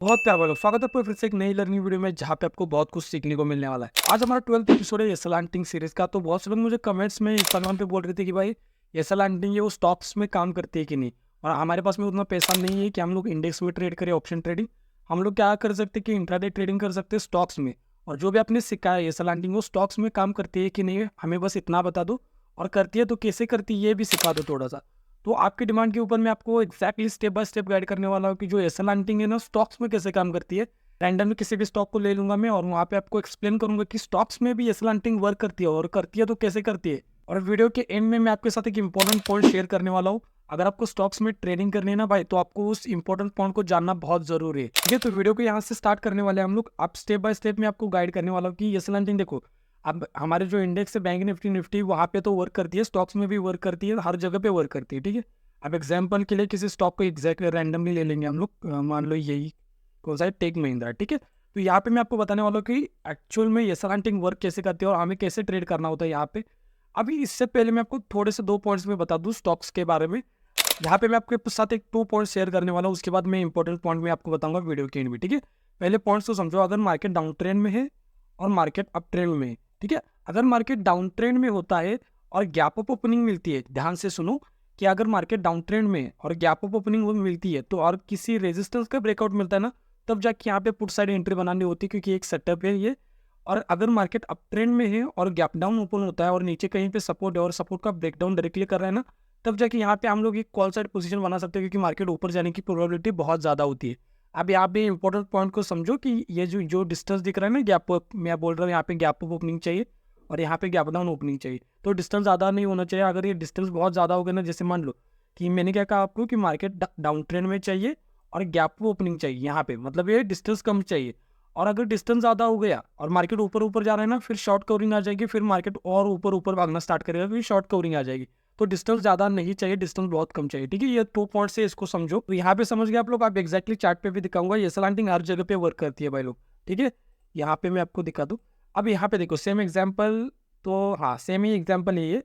बहुत प्यार वालों, स्वागत है आपका फिर से एक नई लर्निंग वीडियो में जहाँ पे आपको बहुत कुछ सीखने को मिलने वाला है। आज हमारा 12th एपिसोड है एसएल हंटिंग सीरीज का। तो बहुत से लोग मुझे कमेंट्स में इंस्टाग्राम पे बोल रहे थे कि भाई एसएल हंटिंग ये वो स्टॉक्स में काम करती है कि नहीं, और हमारे पास में उतना पैसा नहीं है कि हम लोग इंडेक्स में ट्रेड करें, ऑप्शन ट्रेडिंग। हम लोग क्या कर सकते हैं कि इंट्राडे ट्रेडिंग कर सकते हैं स्टॉक्स में। और जो भी आपने सीखा है एसएल हंटिंग वो स्टॉक्स में काम करती है कि नहीं, हमें बस इतना बता दो, और करती है तो कैसे करती है ये भी सिखा दो थोड़ा सा। तो आपकी डिमांड के ऊपर मैं आपको exactly step by step guide करने वाला हूँ कि जो एसएल हंटिंग है ना स्टॉक्स में कैसे काम करती है। रैंडमली किसी भी स्टॉक को ले लूंगा मैं और वहाँ पे आपको एक्सप्लेन करूंगा कि स्टॉक्स में भी एसएल हंटिंग वर्क करती है, और करती है तो कैसे करती है। और वीडियो के एंड में मैं आपके साथ एक इंपॉर्टेंट पॉइंट शेयर करने वाला हूँ। अगर आपको स्टॉक्स में ट्रेडिंग करनी है ना भाई, तो आपको उस इंपॉर्टेंट पॉइंट को जानना बहुत जरूरी है। ठीक है, तो वीडियो को यहाँ से स्टार्ट करने वाले हैं हम लोग। आप स्टेप बाय स्टेप में आपको गाइड करने वाला हूँ कि एसएल हंटिंग देखो। अब हमारे जो इंडेक्स है बैंक निफ्टी निफ्टी, वहाँ पे तो वर्क करती है, स्टॉक्स में भी वर्क करती है, हर जगह पे वर्क करती है। ठीक है, अब एग्जाम्पल के लिए किसी स्टॉक को एग्जैक्ट रैंडमली ले लेंगे हम लोग। मान लो यही कौन सा है, टेक महिंद्रा। ठीक है, तो यहाँ पे मैं आपको बताने वाला हूँ कि एक्चुअल में एसएल हंटिंग वर्क कैसे करती है और हमें कैसे ट्रेड करना होता है यहाँ पे। अभी इससे पहले मैं आपको थोड़े से 2 पॉइंट्स में बता दूँ स्टॉक्स के बारे में। यहाँ पे मैं आपके साथ एक 2 पॉइंट शेयर करने वाला हूँ, उसके बाद मैं इंपॉर्टेंट पॉइंट में आपको बताऊंगा वीडियो के एंड में। ठीक है, पहले पॉइंट्स तो समझो। अगर मार्केट डाउन ट्रेंड में है और मार्केट अप ट्रेंड में है, ठीक है, अगर मार्केट डाउन ट्रेंड में होता है और गैप अप ओपनिंग मिलती है, ध्यान से सुनो कि अगर मार्केट डाउन ट्रेंड में है और गैप अप ओपनिंग मिलती है तो और किसी रेजिस्टेंस का ब्रेकआउट मिलता है ना, तब जाके यहाँ पे पुट साइड एंट्री बनानी होती है, क्योंकि एक सेटअप है ये। और अगर मार्केट अप ट्रेंड में है और गैप डाउन ओपन होता है और नीचे कहीं पे सपोर्ट है और सपोर्ट का ब्रेकडाउन डायरेक्टली कर रहा है ना, तब जाके यहाँ पे हम लोग एक कॉल साइड पोजीशन बना सकते हैं, क्योंकि मार्केट ऊपर जाने की प्रोबेबिलिटी बहुत ज़्यादा होती है। अब यहाँ पे इंपॉर्टेंट पॉइंट को समझो कि ये जो डिस्टेंस दिख रहा है ना, गैप अप, मैं बोल रहा हूँ यहाँ पे गैप अप ओपनिंग चाहिए और यहाँ पे गैप डाउन ओपनिंग चाहिए। तो डिस्टेंस ज़्यादा नहीं होना चाहिए। अगर ये डिस्टेंस बहुत ज़्यादा हो गया ना, जैसे मान लो कि मैंने क्या कहा आपको कि मार्केट डाउन ट्रेंड में चाहिए और गैप ओपनिंग चाहिए, यहाँ पे मतलब ये डिस्टेंस कम चाहिए। और अगर डिस्टेंस ज़्यादा हो गया और मार्केट ऊपर ऊपर जा रहा है ना, फिर शॉर्ट कवरिंग आ जाएगी, फिर मार्केट और ऊपर ऊपर भागना स्टार्ट करेगा, फिर शॉर्ट कवरिंग आ जाएगी। तो डिस्टेंस ज़्यादा नहीं चाहिए, डिस्टेंस बहुत कम चाहिए। ठीक है, ये 2 पॉइंट से इसको समझो। तो यहाँ पे समझ गए आप लोग। आप एक्जैक्टली चार्ट पे भी दिखाऊंगा, ये सलांटिंग हर जगह पे वर्क करती है भाई लोग। ठीक है, यहाँ पे मैं आपको दिखा दूँ। अब यहाँ पे देखो सेम एग्जाम्पल, तो हाँ सेम ही एग्जाम्पल है।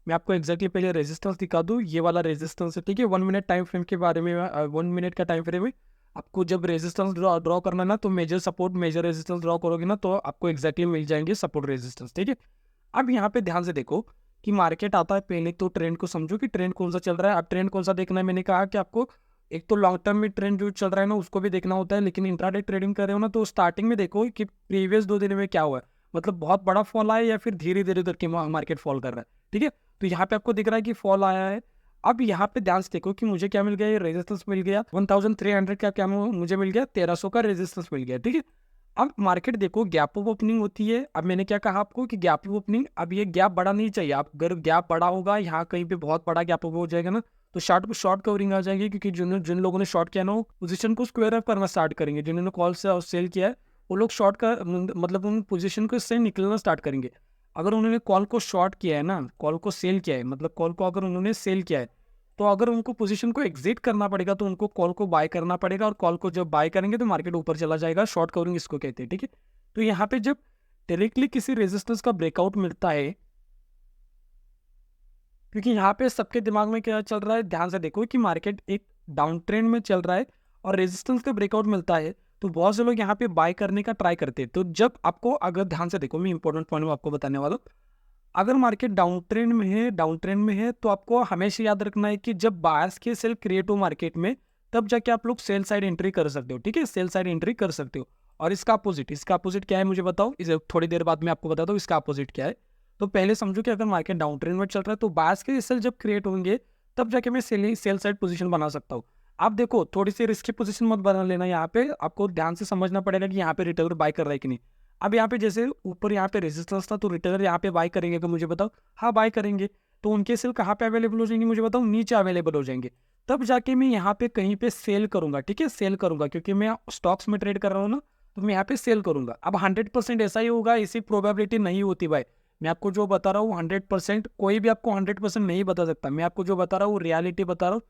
मैं आपको एक्जैक्टली पहले रेजिस्टेंस दिखा दूँ, ये वाला रेजिस्टेंस है। ठीक है, 1 मिनट टाइम फ्रेम के बारे में, 1 मिनट का टाइम फ्रेम है। आपको जब रेजिस्टेंस ड्रॉ करना ना, तो major support major resistance draw करोगे ना, तो आपको एक्जैक्टली मिल जाएंगे सपोर्ट रेजिस्टेंस। ठीक है, अब यहाँ पे ध्यान से देखो कि मार्केट आता है, पहले तो ट्रेंड को समझो कि ट्रेंड कौन सा चल रहा है। अब ट्रेंड कौन सा देखना है, मैंने कहा कि आपको एक तो लॉन्ग टर्म में ट्रेंड जो चल रहा है ना उसको भी देखना होता है, लेकिन इंट्राडे ट्रेडिंग कर रहे हो ना, तो स्टार्टिंग में देखो कि प्रीवियस 2 दिन में क्या हुआ है, मतलब बहुत बड़ा फॉल आया या फिर धीरे धीरे करके मार्केट फॉल कर रहा है। ठीक है, तो यहाँ पे आपको दिख रहा है कि फॉल आया है। अब यहाँ पे ध्यान से देखो कि मुझे क्या मिल गया, ये रेजिस्टेंस मिल गया 1300 का, क्या मुझे मिल गया 1300 का रेजिस्टेंस मिल गया। ठीक है, अब मार्केट देखो गैप अप ओपनिंग होती है। अब मैंने क्या कहा आपको कि गैप अप ओपनिंग, अब ये गैप बड़ा नहीं चाहिए। आप अगर गैप बड़ा होगा, यहाँ कहीं पे बहुत बड़ा गैप अप हो जाएगा ना, तो शॉर्ट कवरिंग आ जाएगी, क्योंकि जिन लोगों ने शॉर्ट किया ना वो पोजीशन को स्क्वायर अप करना स्टार्ट करेंगे। जिन्होंने कॉल से सेल किया है वो लोग शॉर्ट का मतलब उन पोजीशन को इससे निकलना स्टार्ट करेंगे। अगर उन्होंने कॉल को शॉर्ट किया है ना, कॉल को सेल किया है, मतलब कॉल को अगर उन्होंने सेल किया है, तो अगर उनको पोजीशन को एग्जिट करना पड़ेगा तो उनको कॉल को बाय करना पड़ेगा, और कॉल को जब बाय करेंगे तो मार्केट ऊपर चला जाएगा। शॉर्ट कवरिंग इसको कहते हैं। ठीक है, तो यहाँ पे जब डायरेक्टली किसी रेजिस्टेंस का ब्रेकआउट मिलता है, क्योंकि यहाँ पे सबके दिमाग में क्या चल रहा है, ध्यान से देखो कि मार्केट एक डाउन ट्रेंड में चल रहा है और रेजिस्टेंस का ब्रेकआउट मिलता है, तो बहुत से लोग यहाँ पे बाय करने का ट्राई करते हैं। तो जब आपको, अगर ध्यान से देखो, मैं इंपॉर्टेंट पॉइंट में आपको बताने वाला हूँ। अगर मार्केट डाउन ट्रेंड में है तो आपको हमेशा याद रखना है कि जब बायर्स की सेल क्रिएट हो मार्केट में, तब जाके आप लोग सेल साइड एंट्री कर सकते हो। ठीक है, सेल साइड एंट्री कर सकते हो। और इसका अपोजिट क्या है मुझे बताओ, इसे थोड़ी देर बाद मैं आपको बताता हूँ इसका अपोजिट क्या है। तो पहले समझो कि अगर मार्केट डाउन ट्रेंड में चल रहा है तो बायर्स के सेल जब क्रिएट होंगे, तब जाके मैं सेल साइड पोजीशन बना सकता हूँ। आप देखो थोड़ी सी रिस्की पोजीशन मत बना लेना, यहाँ पे आपको ध्यान से समझना पड़ेगा कि यहाँ पे रिटेलर बाय कर रहा है कि नहीं। अब यहाँ पे जैसे ऊपर यहाँ पे रेजिस्टेंस था, तो रिटेलर यहाँ पे बाय करेंगे, तो मुझे बताओ, हाँ बाय करेंगे। तो उनके सेल कहाँ पे अवेलेबल हो जाएंगे मुझे बताओ, नीचे अवेलेबल हो जाएंगे। तब जाके मैं यहाँ पे कहीं पे सेल करूंगा। ठीक है, सेल करूंगा, क्योंकि मैं स्टॉक्स में ट्रेड कर रहा हूँ ना, तो मैं यहाँ पे सेल करूंगा। अब 100% ऐसा ही होगा, ऐसी प्रोबेबिलिटी नहीं होती भाई। मैं आपको जो बता रहा हूँ 100%, कोई भी आपको 100% नहीं बता सकता। मैं आपको जो बता रहा हूँ रियलिटी बता रहा हूँ।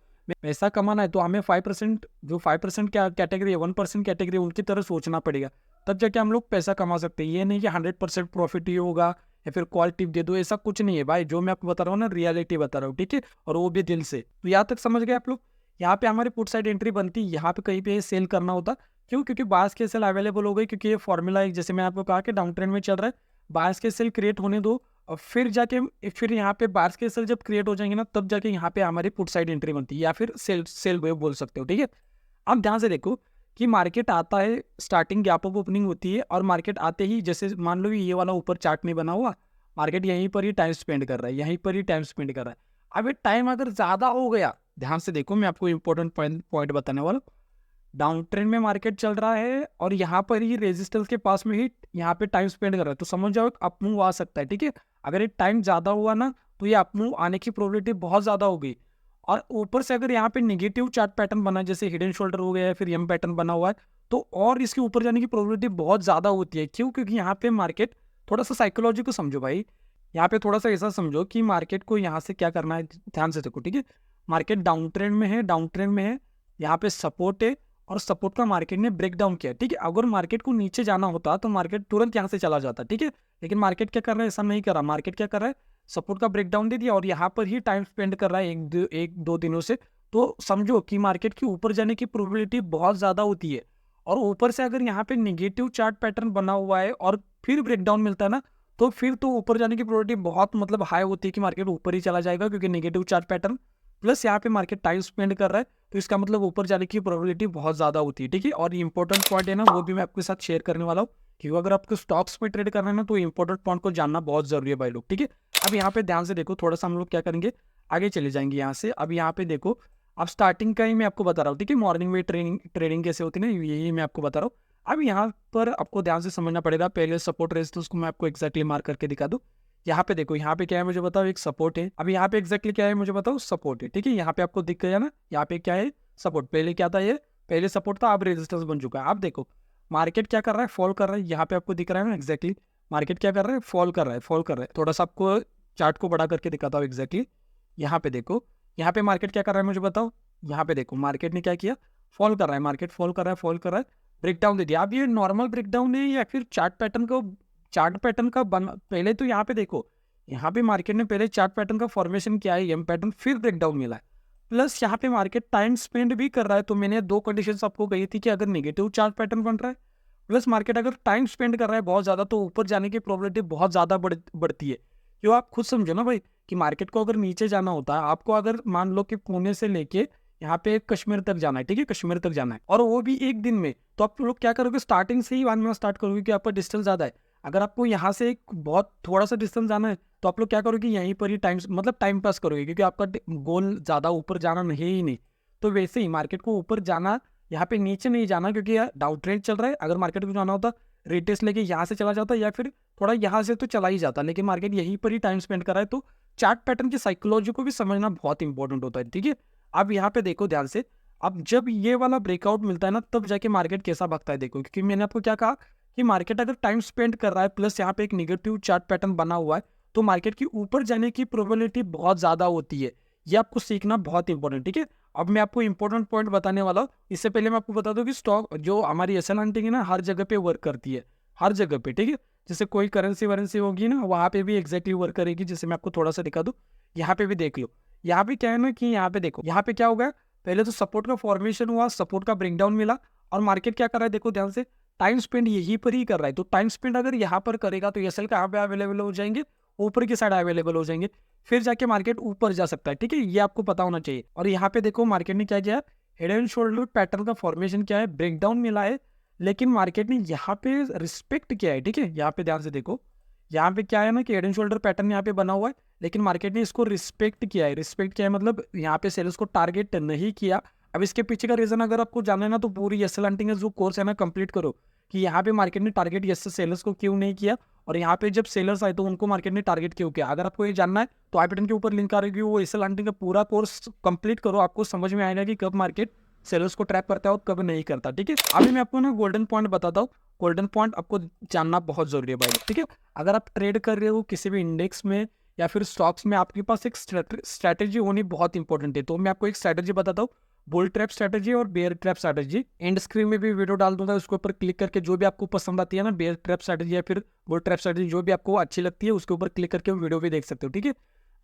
पैसा कमाना है तो हमें 5%, जो 5% क्या कैटेगरी है, 1% कैटेगरी, उनकी तरह सोचना पड़ेगा, तब जाके हम लोग पैसा कमा सकते हैं। ये नहीं कि 100% प्रॉफिट ही होगा या फिर कॉल टिप दे दो, ऐसा कुछ नहीं है भाई। जो मैं आपको बता रहा हूँ ना, रियलिटी बता रहा हूँ। ठीक है, और वो भी दिल से। तो यहाँ तक समझ गए आप लोग। यहाँ पे हमारी पुट साइड एंट्री बनती है, यहाँ पे कहीं पे सेल करना होता, क्यों? क्योंकि बायर्स के सेल अवेलेबल हो गई, क्योंकि ये फॉर्मूला एक जैसे मैं आपको कहा कि डाउन ट्रेंड में चल रहा है, बायर्स के सेल क्रिएट होने दो और फिर जाके फिर यहाँ पे बायर्स के सेल जब क्रिएट हो जाएंगे ना, तब जाके यहाँ पे हमारी पुट साइड एंट्री बनती है या फिर सेल वेव बोल सकते हो। ठीक है, अब ध्यान से देखो कि मार्केट आता है, स्टार्टिंग गैप अप ओपनिंग होती है और मार्केट आते ही जैसे मान लो ये वाला ऊपर चार्ट नहीं बना हुआ, मार्केट यहीं पर ही टाइम स्पेंड कर रहा है, यहीं पर ही टाइम स्पेंड कर रहा है। अब ये टाइम अगर ज़्यादा हो गया, ध्यान से देखो मैं आपको इंपॉर्टेंट पॉइंट बताने वाला हूँ। डाउन ट्रेंड में मार्केट चल रहा है और यहाँ पर ही रेजिस्टेंस के पास में ही यहाँ पे टाइम स्पेंड कर रहा है, तो समझ जाओ अप मूव आ सकता है। ठीक है, अगर ये टाइम ज़्यादा हुआ ना, तो ये अप मूव आने की प्रोबेबिलिटी बहुत ज़्यादा हो गई। और ऊपर से अगर यहाँ पे नेगेटिव चार्ट पैटर्न बना, जैसे हिडन शोल्डर हो गया है, फिर एम पैटर्न बना हुआ है, तो और इसके ऊपर जाने की प्रोबेबिलिटी बहुत ज़्यादा होती है। क्यों? क्योंकि यहाँ पे मार्केट, थोड़ा सा साइकोलॉजी को समझो भाई, यहाँ पे थोड़ा सा ऐसा समझो कि मार्केट को यहाँ से क्या करना है, ध्यान से देखो। ठीक है, मार्केट डाउन ट्रेंड में है, डाउन ट्रेंड में है, यहाँ पे सपोर्ट है और सपोर्ट का मार्केट ने ब्रेक डाउन किया। ठीक है, अगर मार्केट को नीचे जाना होता तो मार्केट तुरंत यहाँ से चला जाता। ठीक है, लेकिन मार्केट क्या कर रहा है, ऐसा नहीं कर रहा। मार्केट क्या कर रहा है, सपोर्ट का ब्रेक डाउन दे दिया और यहाँ पर ही टाइम स्पेंड कर रहा है एक दो दिनों से। तो समझो कि मार्केट की ऊपर जाने की प्रोबेबिलिटी बहुत ज़्यादा होती है। और ऊपर से अगर यहाँ पे निगेटिव चार्ट पैटर्न बना हुआ है और फिर ब्रेकडाउन मिलता है ना, तो फिर तो ऊपर जाने की प्रोबेबिलिटी बहुत मतलब हाई होती है कि मार्केट ऊपर ही चला जाएगा, क्योंकि नेगेटिव चार्ट पैटर्न प्लस यहाँ पे मार्केट टाइम स्पेंड कर रहा है, तो इसका मतलब ऊपर जाने की प्रोबेबिलिटी बहुत ज़्यादा होती है। ठीक है, और इंपॉर्टेंट पॉइंट है ना, वो भी मैं आपके साथ शेयर करने वाला हूँ, क्योंकि अगर आपको स्टॉक्स में ट्रेड करना है ना, तो इंपॉर्टेंट पॉइंट को जानना बहुत जरूरी है भाई लोग। ठीक है, अब यहाँ पे ध्यान से देखो, थोड़ा सा हम लोग क्या करेंगे, आगे चले जाएंगे यहाँ से। अब यहाँ पे देखो, अब स्टार्टिंग का ही मैं आपको बता रहा हूँ। ठीक है, मॉर्निंग में ट्रेडिंग कैसे होती है ना, यही मैं आपको बता रहा हूँ। अब यहाँ पर आपको ध्यान से समझना पड़ेगा। पहले सपोर्ट रेजिस्टेंस को मैं आपको एक्जैक्टली मार्क करके दिखा दूँ। यहाँ पे देखो, यहाँ पे क्या है मुझे बताओ, एक सपोर्ट है। अब यहाँ पे एक्जैक्टली क्या है मुझे बताओ, सपोर्ट है। ठीक है, यहाँ पे आपको दिख गया ना, यहाँ पे क्या है, सपोर्ट। पहले क्या था, ये पहले सपोर्ट था, अब रेजिस्टेंस बन चुका है। अब देखो मार्केट क्या कर रहा है, फॉल कर रहा है। यहाँ पे आपको दिख रहा है ना एक्जैक्टली, मार्केट क्या कर रहा है, फॉल कर रहा है, फॉल कर रहा है। थोड़ा सा आपको चार्ट को बड़ा करके दिखाता हूँ एक्जैक्टली। यहाँ पे देखो, यहाँ पे मार्केट क्या कर रहा है मुझे बताओ। यहाँ पे देखो मार्केट ने क्या किया, फॉल कर रहा है, मार्केट फॉल कर रहा है, फॉल कर रहा है, ब्रेकडाउन दे दिया। अब ये नॉर्मल ब्रेकडाउन है या फिर चार्ट पैटर्न का बन, पहले तो यहाँ पे देखो, यहाँ पे मार्केट ने पहले चार्ट पैटर्न का फॉर्मेशन किया है, एम पैटर्न, फिर ब्रेकडाउन मिला है, प्लस यहाँ पे मार्केट टाइम स्पेंड भी कर रहा है। तो मैंने दो कंडीशंस आपको कही थी कि अगर नेगेटिव चार्ट पैटर्न बन रहा है प्लस मार्केट अगर टाइम स्पेंड कर रहा है बहुत ज़्यादा, तो ऊपर जाने की प्रोबेबिलिटी बहुत ज़्यादा बढ़ती है। क्यों? आप खुद समझो ना भाई, कि मार्केट को अगर नीचे जाना होता है, आपको अगर मान लो कि पुणे से लेके यहाँ पे कश्मीर तक जाना है, ठीक है, कश्मीर तक जाना है, और वो भी एक दिन में, तो आप लोग क्या करोगे, स्टार्टिंग से ही मानना स्टार्ट करोगे कि आपका डिस्टेंस ज़्यादा है। अगर आपको यहाँ से एक बहुत थोड़ा सा डिस्टेंस जाना है, तो आप लोग क्या करोगे, यहीं पर ही टाइम पास करोगे, क्योंकि आपका गोल ज़्यादा ऊपर जाना नहीं ही नहीं। तो वैसे ही मार्केट को ऊपर जाना, यहाँ पे नीचे नहीं जाना, क्योंकि यार डाउन ट्रेंड चल रहा है। अगर मार्केट को जाना होता, रेटेस्ट लेके यहाँ से चला जाता या फिर थोड़ा यहाँ से तो चला ही जाता, लेकिन मार्केट यहीं पर ही टाइम स्पेंड कर रहा है। तो चार्ट पैटर्न की साइकोलॉजी को भी समझना बहुत इंपॉर्टेंट होता है। ठीक है, अब यहाँ पे देखो ध्यान से, अब जब ये वाला ब्रेकआउट मिलता है ना, तब जाके मार्केट कैसा भागता है देखो। क्योंकि मैंने आपको क्या कहा कि मार्केट अगर टाइम स्पेंड कर रहा है प्लस यहाँ पे एक निगेटिव चार्ट पैटर्न बना हुआ है, तो मार्केट की ऊपर जाने की प्रोबेबिलिटी बहुत ज़्यादा होती है। ये आपको सीखना बहुत इंपॉर्टेंट। ठीक है, अब मैं आपको इंपॉर्टेंट पॉइंट बताने वाला हूँ। इससे पहले मैं आपको बता दूं कि स्टॉक जो हमारी एसएल हंटिंग है ना, हर जगह पे वर्क करती है, हर जगह पे। ठीक है, जैसे कोई करेंसी वरेंसी होगी ना, वहाँ पे भी एक्जैक्टली वर्क करेगी। जैसे मैं आपको थोड़ा सा दिखा दूँ, यहाँ पे भी देख लो। यहाँ पे क्या है ना कि यहाँ पे देखो, यहाँ पे क्या होगा, पहले तो सपोर्ट का फॉर्मेशन हुआ, सपोर्ट का ब्रेकडाउन मिला, और मार्केट क्या कर रहा है देखो ध्यान से, टाइम स्पेंड यहीं पर ही कर रहा है। तो टाइम स्पेंड अगर यहाँ पर करेगा तो एसएल कहाँ पे अवेलेबल हो जाएंगे, ऊपर की साइड अवेलेबल हो जाएंगे, फिर जाके मार्केट ऊपर जा सकता है। ठीक है, ये आपको पता होना चाहिए। और यहाँ पे देखो मार्केट ने क्या किया, हेड एंड शोल्डर पैटर्न का फॉर्मेशन किया है, ब्रेकडाउन मिला है, लेकिन मार्केट ने यहाँ पे रिस्पेक्ट किया है। ठीक है, यहाँ पे ध्यान से देखो, यहाँ पे क्या है ना कि हेड एंड शोल्डर पैटर्न यहाँ पे बना हुआ है, लेकिन मार्केट ने इसको रिस्पेक्ट किया है। रिस्पेक्ट किया है मतलब यहाँ पे सेल्स को टारगेट नहीं किया। अब इसके पीछे का रीजन अगर आपको जानना है ना, तो पूरी एसएल हंटिंग जो कोर्स है ना, कंप्लीट करो कि यहाँ पे मार्केट ने टारगेट सेलर्स को क्यों नहीं किया, और यहाँ पे जब सेलर्स आए तो उनको मार्केट ने टारगेट क्यों किया। अगर आपको ये जानना है तो आई बटन के ऊपर लिंक आ रही है, वो एसएल हंटिंग का पूरा कोर्स कंप्लीट करो, आपको समझ में आएगा कि कब मार्केट सेलर्स को ट्रैप करता है और कब नहीं करता। ठीक है, अभी मैं आपको ना गोल्डन पॉइंट बताता हूँ। गोल्डन पॉइंट आपको जानना बहुत जरूरी है भाई। ठीक है, अगर आप ट्रेड कर रहे हो किसी भी इंडेक्स में या फिर स्टॉक्स में, आपके पास एक स्ट्रैटेजी होनी बहुत इंपॉर्टेंट है। तो मैं आपको एक स्ट्रैटेजी बताता हूँ, बुल ट्रैप स्ट्रैटेजी और bear trap strategy. And screen में भी वीडियो डाल दूंगा, उसके ऊपर क्लिक करके जो भी आपको पसंद आती है ना, बेयर ट्रैप स्ट्रैटेजी या फिर बुल ट्रैप स्ट्रैटेजी, जो भी आपको अच्छी लगती है उसके ऊपर क्लिक करके वीडियो भी देख सकते हो। ठीक है,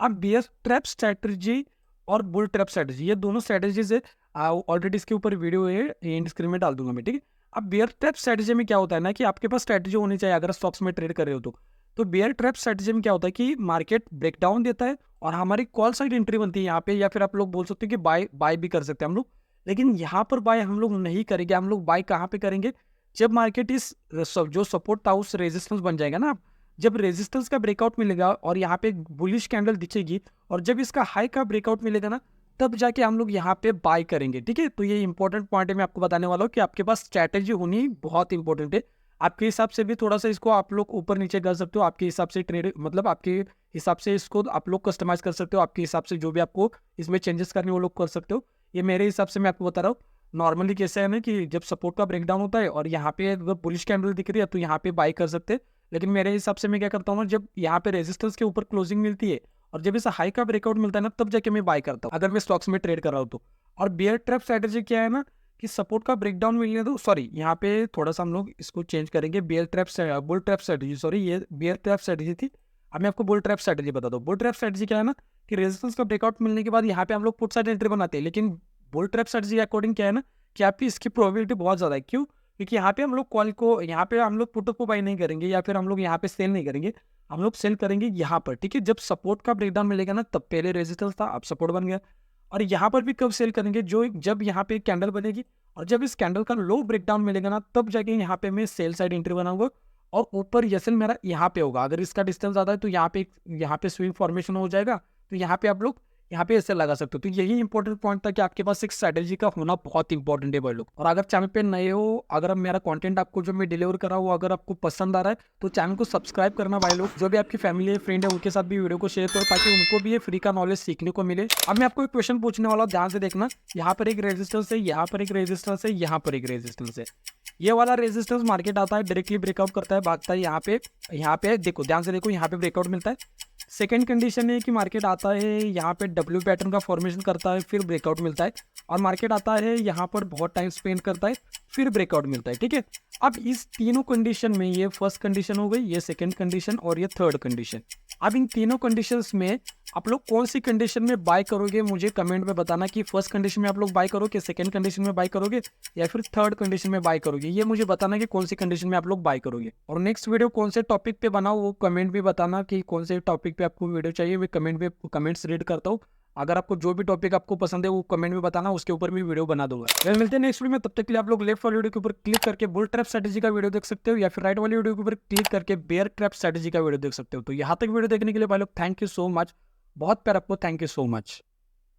अब बेयर ट्रैप स्ट्रैटेजी और बुल ट्रैप स्ट्रैटेजी, ये दोनों स्ट्रैटेजीज है, ऑलरेडी इसके ऊपर वीडियो है, एंड स्क्रीन में डाल दूंगा मैं। ठीक है, अब बेयर ट्रैप स्ट्रेटजी में क्या होता है ना कि आपके पास स्ट्रेटजी होनी चाहिए अगर स्टॉक्स में ट्रेड कर रहे हो तो बेयर ट्रैप स्ट्रेटजी में क्या होता है कि मार्केट ब्रेकडाउन देता है और हमारी कॉल साइड एंट्री बनती है यहाँ पे, या फिर आप लोग बोल सकते हो कि बाय बाय भी कर सकते हैं हम लोग। लेकिन यहाँ पर बाय हम लोग नहीं करेंगे, हम लोग बाय कहाँ पे करेंगे, जब मार्केट इस जो सपोर्ट था उस रेजिस्टेंस बन जाएगा ना, जब रेजिस्टेंस का ब्रेकआउट मिलेगा और यहाँ पे बुलिश कैंडल दिखेगी और जब इसका हाई का ब्रेकआउट मिलेगा ना, तब जाके हम लोग यहाँ पे बाय करेंगे। ठीक है, तो ये इंपॉर्टेंट पॉइंट है, मैं आपको बताने वाला हूँ कि आपके पास स्ट्रैटेजी होनी बहुत इंपॉर्टेंट है। आपके हिसाब से भी थोड़ा सा इसको आप लोग ऊपर नीचे कर सकते हो, आपके हिसाब से ट्रेड मतलब आपके हिसाब से इसको आप लोग कस्टमाइज कर सकते हो, आपके हिसाब से जो भी आपको इसमें चेंजेस करने वो लोग कर सकते हो। ये मेरे हिसाब से मैं आपको बता रहा हूँ। नॉर्मली कैसे है ना कि जब सपोर्ट का ब्रेकडाउन होता है और यहाँ पे अगर बुलिश कैंडल दिख रही है तो यहाँ पे बाय कर सकते हैं। लेकिन मेरे हिसाब से मैं क्या करता हूँ ना, जब यहाँ पे रेजिस्टेंस के ऊपर क्लोजिंग मिलती है और जब इसे हाई का ब्रेकआउट मिलता है ना, तब जाके मैं बाय करता हूँ अगर मैं स्टॉक्स में ट्रेड कर रहा हूँ तो। और बियर ट्रैप स्ट्रेटेजी क्या है ना कि सपोर्ट का ब्रेकडाउन मिलने दो, सॉरी यहाँ पे थोड़ा सा हम लोग इसको चेंज करेंगे, bear trap bull trap strategy, sorry ये बियर ट्रैप स्ट्रेटेजी थी। अब मैं आपको बुल ट्रैप स्ट्रेटेजी बता दूँ। बुल ट्रैप स्ट्रेटेजी क्या है ना कि रेजिस्टेंस का ब्रेकआउट मिलने के बाद यहाँ पे हम लोग पुट साइड एंट्री बनाते हैं, लेकिन बुल ट्रैप स्ट्रेटेजी अकॉर्डिंग क्या है ना कि आपकी इसकी प्रोबेबिलिटी बहुत ज़्यादा है। क्यों? क्योंकि यहाँ पे हम लोग कॉल को, यहाँ पे हम लोग पुट को बाय नहीं करेंगे या फिर हम लोग यहाँ पे सेल नहीं करेंगे, हम लोग सेल करेंगे यहाँ पर। ठीक है, जब सपोर्ट का ब्रेकडाउन मिलेगा ना, तब पहले रेजिस्टेंस था अब सपोर्ट बन गया। और यहाँ पर भी कब सेल करेंगे, जब यहाँ पे एक कैंडल बनेगी और जब इस कैंडल का लो ब्रेकडाउन मिलेगा ना, तब जाके यहाँ पे मैं सेल साइड एंट्री बनाऊंगा और ऊपर यसन मेरा यहाँ पे होगा। अगर इसका डिस्टेंस ज़्यादा है तो यहाँ पे स्विंग फॉर्मेशन हो जाएगा, तो यहाँ पे आप लोग यहाँ पे ऐसे लगा सकते हो। तो यही इंपॉर्टेंट पॉइंट था कि आपके पास एक स्ट्रेटेजी का होना बहुत इंपॉर्टेंट है भाई लोग। और अगर चैनल पे नए हो, अगर अब मेरा कंटेंट आपको जो मैं डिलीवर कर रहा हूँ अगर आपको पसंद आ रहा है तो चैनल को सब्सक्राइब करना भाई लोग। जो भी आपकी फैमिली है, फ्रेंड है, उनके साथ भी वीडियो को शेयर करो ताकि उनको भी ये फ्री का नॉलेज सीखने को मिले। अब मैं आपको एक क्वेश्चन पूछने वाला हूँ, ध्यान से देखना। यहाँ पर एक रेजिस्टेंस है, यहाँ पर एक रेजिस्टेंस है, यहाँ पर एक रेजिस्टेंस है। ये वाला रेजिस्टेंस मार्केट आता है, डायरेक्टली ब्रेकआउट करता है, भागता है यहाँ पे देखो, ध्यान से देखो, यहाँ पे ब्रेकआउट मिलता है। सेकेंड कंडीशन है कि मार्केट आता है यहाँ पे डब्ल्यू पैटर्न का फॉर्मेशन करता है, फिर ब्रेकआउट मिलता है। और मार्केट आता है यहाँ पर बहुत टाइम स्पेंड करता है, फिर ब्रेकआउट मिलता है। ठीक है, अब इस तीनों कंडीशन में, ये फर्स्ट कंडीशन हो गई, ये सेकंड कंडीशन और ये थर्ड कंडीशन। अब इन तीनों कंडीशंस में आप लोग कौन सी कंडीशन में बाय करोगे, मुझे कमेंट में बताना कि फर्स्ट कंडीशन में आप लोग बाय करोगे, सेकंड कंडीशन में बाय करोगे या फिर थर्ड कंडीशन में बाय करोगे। ये मुझे बताना कि कौन सी कंडीशन में आप लोग बाय करोगे। और नेक्स्ट वीडियो कौन से टॉपिक पे बनाओ वो कमेंट भी बताना कि कौन से टॉपिक पे आपको वीडियो चाहिए। मैं कमेंट्स रीड करता हूँ। अगर आपको जो भी टॉपिक आपको पसंद है वो कमेंट में बताना, उसके ऊपर भी वीडियो बना दूंगा। फिर मिलते हैं नेक्स्ट वीडियो में, तब तक के लिए आप लोग लेफ्ट वाली वीडियो के ऊपर क्लिक करके बुल ट्रैप स्ट्रेटेजी का वीडियो देख सकते हो या फिर राइट वाली वीडियो के ऊपर क्लिक करके बेयर ट्रैप स्ट्रेटेजी का वीडियो देख सकते हो। तो यहाँ तक वीडियो देखने के लिए भाई लोग थैंक यू सो मच, बहुत प्यार आपको, थैंक यू सो मच।